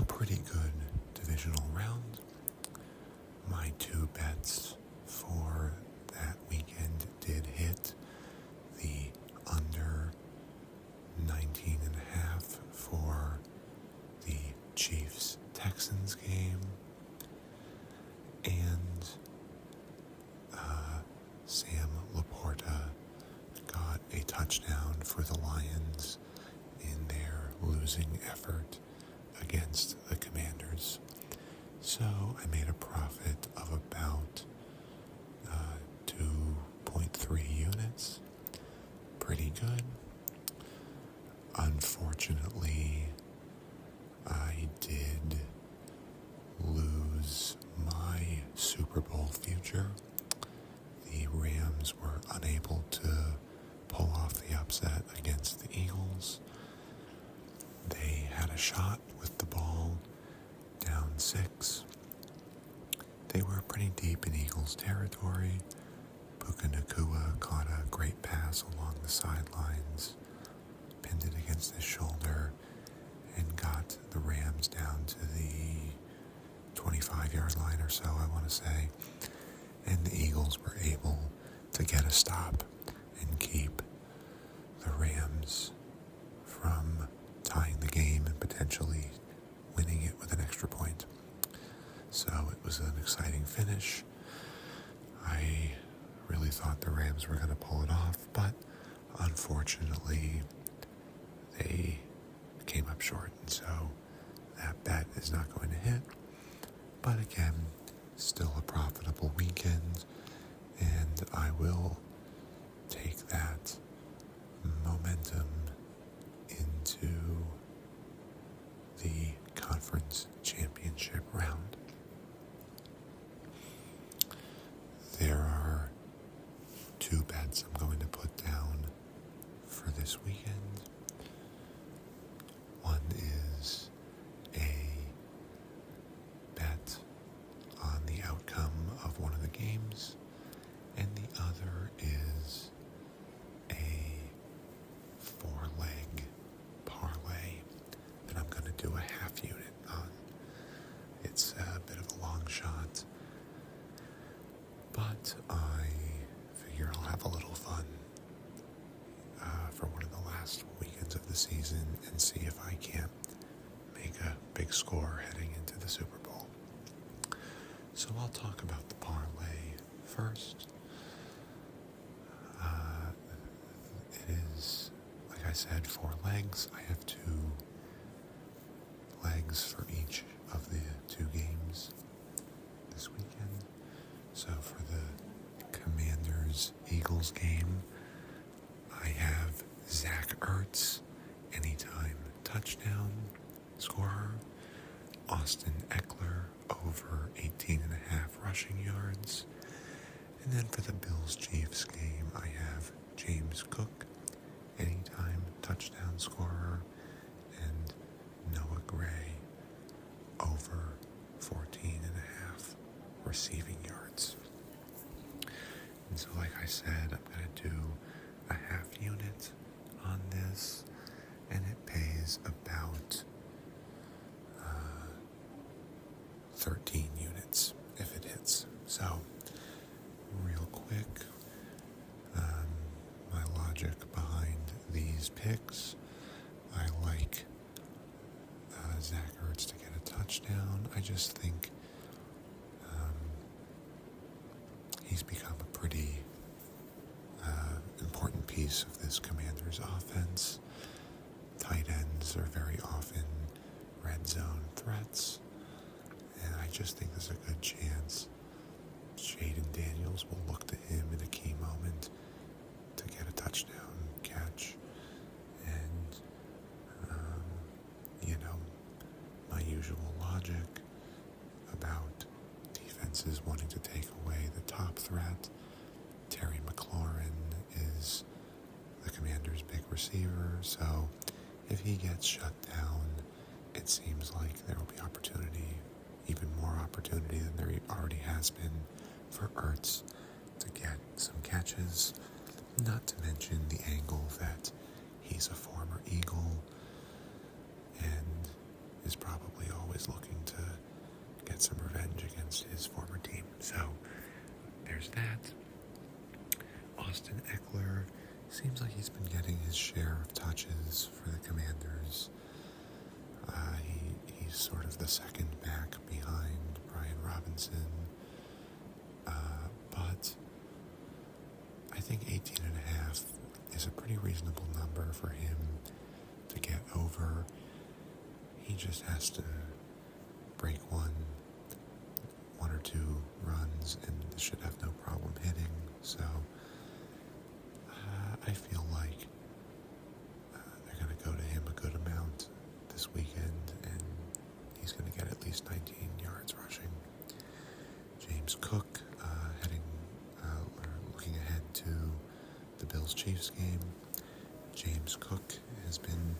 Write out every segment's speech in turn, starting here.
a pretty good divisional round. My two bets for that weekend did hit. The under 19.5 for the Chiefs-Texans game, and Sam Laporta got a touchdown for the Lions in their losing effort against the Commanders. So I made a profit of about 2.3 units. Pretty good. Unfortunately, I did lose my Super Bowl future. The Rams were unable to pull off the upset against the Eagles. They had a shot with the ball down 6. They were pretty deep in Eagles territory. Puka Nacua caught a great pass along the sidelines, pinned it against his shoulder, and got the Rams down to the 25-yard line or so, I want to say. And the Eagles were able to get a stop and keep the Rams from tying the game and potentially winning it with an extra point. So it was an exciting finish. I really thought the Rams were going to pull it off, but unfortunately they came up short, and so that bet is not going to hit. But again, still a profitable weekend, and I will take that momentum into the conference championship round. There are 2 bets I'm going to put down for this weekend. One is a bet on the outcome of one of the games, and the other is a 4-leg parlay that I'm going to do a half unit on. It's a bit of a long shot, but I figure I'll have a little fun for one of the last weekends of the season and see if I can't make a big score heading into the Super Bowl. So I'll talk about the parlay first. It is, like I said, 4 legs. I have 2 legs for each of the 2 games this weekend. So for the Commanders-Eagles game, I have Zach Ertz, anytime touchdown scorer, Austin Eckler, over 18.5 rushing yards. And then for the Bills-Chiefs game, I have James Cook, anytime touchdown scorer, and Noah Gray, over 14.5 receiving yards. And so, like I said, I'm going to do a half unit on this, and it pays about 13 units if it hits. So, real quick, my logic behind these picks: I like Zach Ertz to get a touchdown. I just think he's become a pretty important piece of this Commanders offense. Tight ends are very often red zone threats, and I just think there's a good chance Jaden Daniels will look to him in a key moment to get a touchdown catch. And, my usual logic about defenses wanting to take away the top threat. Terry McLaurin is the Commanders' big receiver, so if he gets shut down, it seems like there will be opportunity, even more opportunity than there already has been, for Ertz to get some catches, not to mention the angle that he's a former Eagle and is probably always is looking to get some revenge against his former team. So there's that. Austin Eckler seems like he's been getting his share of touches for the Commanders. He's sort of the second back behind Brian Robinson. But I think 18.5 is a pretty reasonable number for him to get over. He just has to break one or two runs and should have no problem hitting. So I feel like they're going to go to him a good amount this weekend, and he's going to get at least 19 yards rushing. James Cook looking ahead to the Bills-Chiefs game. James Cook has been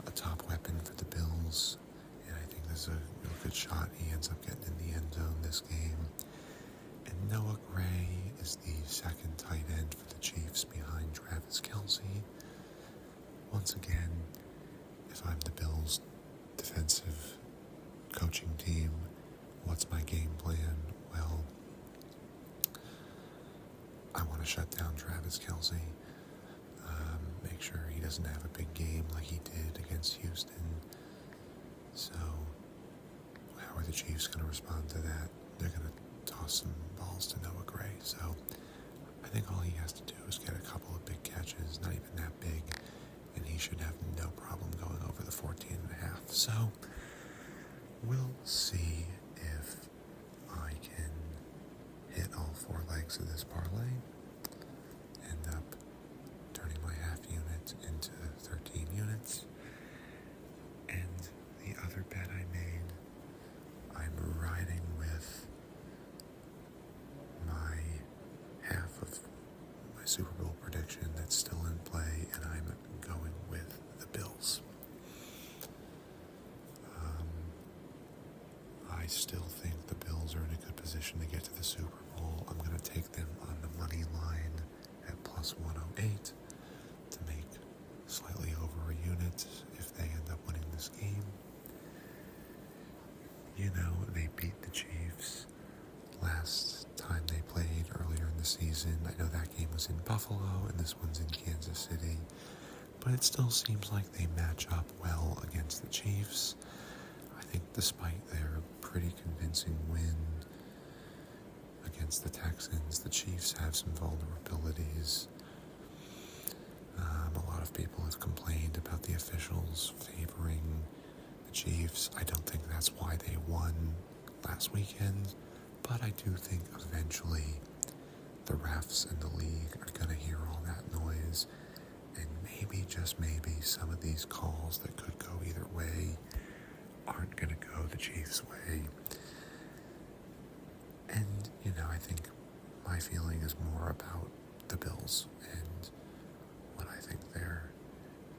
a top weapon for the Bills, and I think there's a real good shot he ends up getting in the end zone this game. And Noah Gray is the second tight end for the Chiefs behind Travis Kelce. Once again, if I'm the Bills' defensive coaching team, what's my game plan? Well, I want to shut down Travis Kelce. Make sure he doesn't have a big game like he did against Houston. So, how are the Chiefs going to respond to that? They're going to toss some balls to Noah Gray. So, I think all he has to do is get a couple of big catches, not even that big, and he should have no problem going over the 14.5. So, we'll see if I can hit all four legs of this parlay, end up turning my half unit into 13 units. And the other bet I made, I'm riding with my half of my Super Bowl prediction that's still in play, and I'm going with the Bills. I still think the Bills are in a good position to get to the Super Bowl. I'm going to take them on the money line at plus 108 to make slightly over a unit if they end up winning this game. You know, they beat the Chiefs last time they played earlier in the season. I know that game was in Buffalo and this one's in Kansas City, but it still seems like they match up well against the Chiefs. I think despite their pretty convincing win against the Texans, the Chiefs have some vulnerabilities. A lot of people have complained about the officials favoring the Chiefs. I don't think that's why they won last weekend, but I do think eventually the refs and the league are going to hear all that noise, and maybe, just maybe, some of these calls that could go either way aren't going to go the Chiefs' way. And, you know, I think my feeling is more about the Bills and what I think they're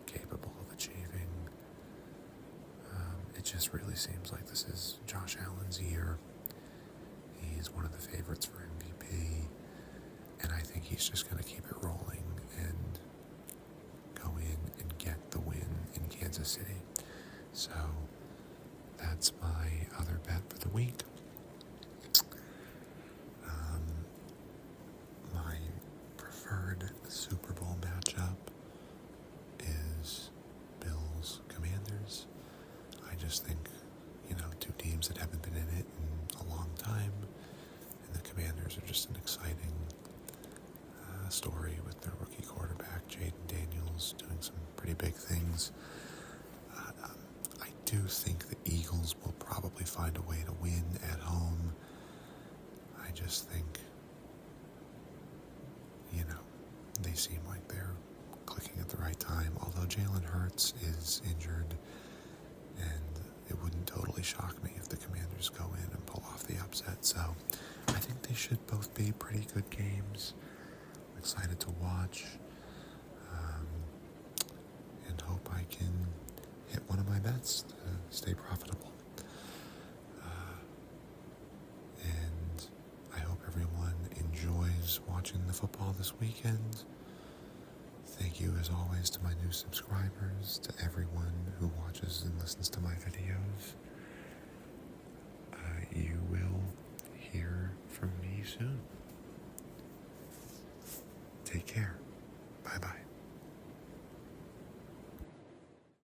capable of achieving. It just really seems like this is Josh Allen's year. He's one of the favorites for MVP, and I think he's just going to keep it rolling and go in and get the win in Kansas City. So that's my other bet for the week. My preferred Super Bowl matchup is Bills-Commanders. I just think, you know, two teams that haven't been in it in a long time, and the Commanders are just an exciting story with their rookie quarterback, Jaden Daniels, doing some pretty big things. I do think the Eagles will probably find a way to win at home. I just think, you know, they seem like they're clicking at the right time, although Jalen Hurts is injured, and it wouldn't totally shock me if the Commanders go in and pull off the upset. So I think they should both be pretty good games. I'm excited to watch, and hope I can hit one of my bets to stay profitable. And I hope everyone enjoys watching the football this weekend. Thank you, as always, to my new subscribers, to everyone who